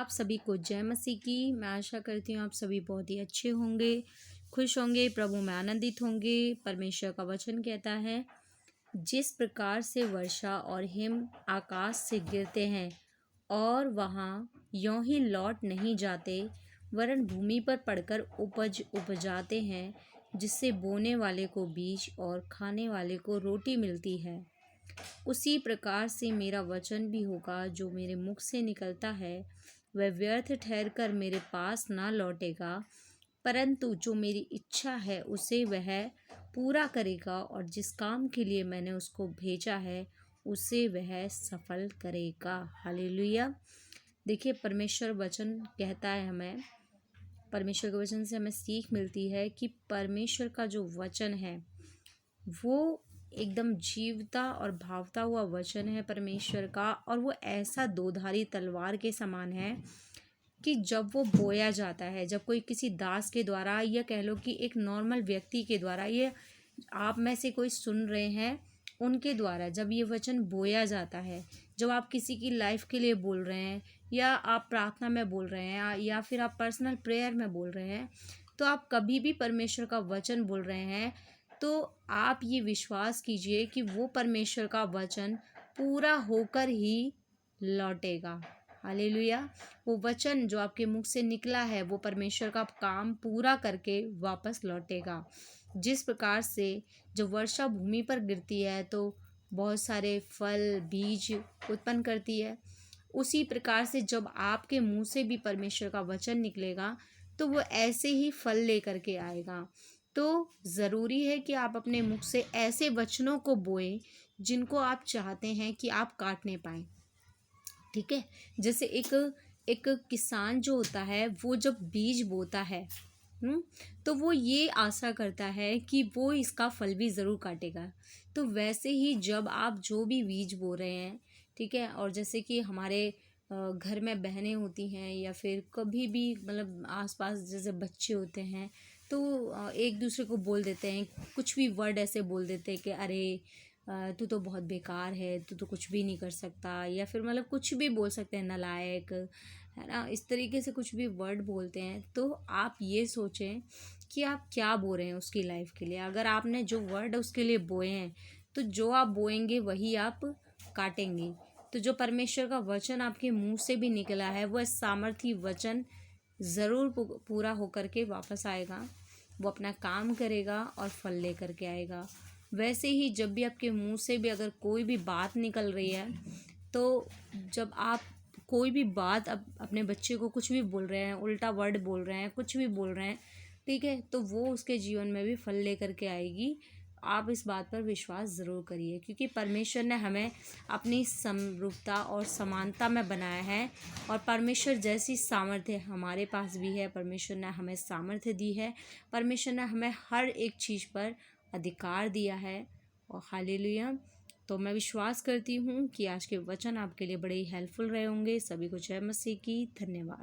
आप सभी को जय मसीह की। मैं आशा करती हूँ आप सभी बहुत ही अच्छे होंगे, खुश होंगे, प्रभु में आनंदित होंगे। परमेश्वर का वचन कहता है, जिस प्रकार से वर्षा और हिम आकाश से गिरते हैं और वहाँ यों ही लौट नहीं जाते, वरन भूमि पर पड़कर उपज उपजाते हैं, जिससे बोने वाले को बीज और खाने वाले को रोटी मिलती है, उसी प्रकार से मेरा वचन भी होगा जो मेरे मुख से निकलता है। वह व्यर्थ ठहरकर मेरे पास ना लौटेगा, परंतु जो मेरी इच्छा है उसे वह पूरा करेगा, और जिस काम के लिए मैंने उसको भेजा है उसे वह सफल करेगा। हालेलुया। देखिए, परमेश्वर वचन कहता है, हमें परमेश्वर के वचन से हमें सीख मिलती है कि परमेश्वर का जो वचन है वो एकदम जीवता और भावता हुआ वचन है परमेश्वर का, और वो ऐसा दोधारी तलवार के समान है कि जब वो बोया जाता है, जब कोई किसी दास के द्वारा, या कह लो कि एक नॉर्मल व्यक्ति के द्वारा, ये आप में से कोई सुन रहे हैं उनके द्वारा जब ये वचन बोया जाता है, जब आप किसी की लाइफ के लिए बोल रहे हैं, या आप प्रार्थना में बोल रहे हैं, या फिर आप पर्सनल प्रेयर में बोल रहे हैं, तो आप कभी भी परमेश्वर का वचन बोल रहे हैं, तो आप ये विश्वास कीजिए कि वो परमेश्वर का वचन पूरा होकर ही लौटेगा। हालेलुया। वो वचन जो आपके मुख से निकला है वो परमेश्वर का काम पूरा करके वापस लौटेगा। जिस प्रकार से जब वर्षा भूमि पर गिरती है तो बहुत सारे फल बीज उत्पन्न करती है, उसी प्रकार से जब आपके मुंह से भी परमेश्वर का वचन निकलेगा तो वो ऐसे ही फल लेकर के आएगा। तो ज़रूरी है कि आप अपने मुख से ऐसे वचनों को बोएं जिनको आप चाहते हैं कि आप काटने पाएं। ठीक है। जैसे एक किसान जो होता है वो जब बीज बोता है, तो वो ये आशा करता है कि वो इसका फल भी ज़रूर काटेगा। तो वैसे ही जब आप जो भी बीज बो रहे हैं, ठीक है, और जैसे कि हमारे घर में बहनें होती हैं, या फिर कभी भी मतलब आसपास जैसे बच्चे होते हैं, तो एक दूसरे को बोल देते हैं, कुछ भी वर्ड ऐसे बोल देते हैं कि अरे तू तो बहुत बेकार है, तू तो कुछ भी नहीं कर सकता, या फिर मतलब कुछ भी बोल सकते हैं, नालायक, है ना, इस तरीके से कुछ भी वर्ड बोलते हैं। तो आप ये सोचें कि आप क्या बोल रहे हैं उसकी लाइफ के लिए। अगर आपने जो वर्ड उसके लिए बोए हैं, तो जो आप बोएंगे वही आप काटेंगे। तो जो परमेश्वर का वचन आपके मुंह से भी निकला है वह सामर्थी वचन ज़रूर पूरा होकर के वापस आएगा। वो अपना काम करेगा और फल लेकर के आएगा। वैसे ही जब भी आपके मुंह से भी अगर कोई भी बात निकल रही है, तो जब आप कोई भी बात अपने बच्चे को कुछ भी बोल रहे हैं, उल्टा वर्ड बोल रहे हैं, कुछ भी बोल रहे हैं, ठीक है, तो वो उसके जीवन में भी फल लेकर के आएगी। आप इस बात पर विश्वास ज़रूर करिए, क्योंकि परमेश्वर ने हमें अपनी समरूपता और समानता में बनाया है, और परमेश्वर जैसी सामर्थ्य हमारे पास भी है। परमेश्वर ने हमें सामर्थ्य दी है, परमेश्वर ने हमें हर एक चीज़ पर अधिकार दिया है। और हालेलुया। तो मैं विश्वास करती हूँ कि आज के वचन आपके लिए बड़े ही हेल्पफुल रहे होंगे। सभी को जय मसीह की। धन्यवाद।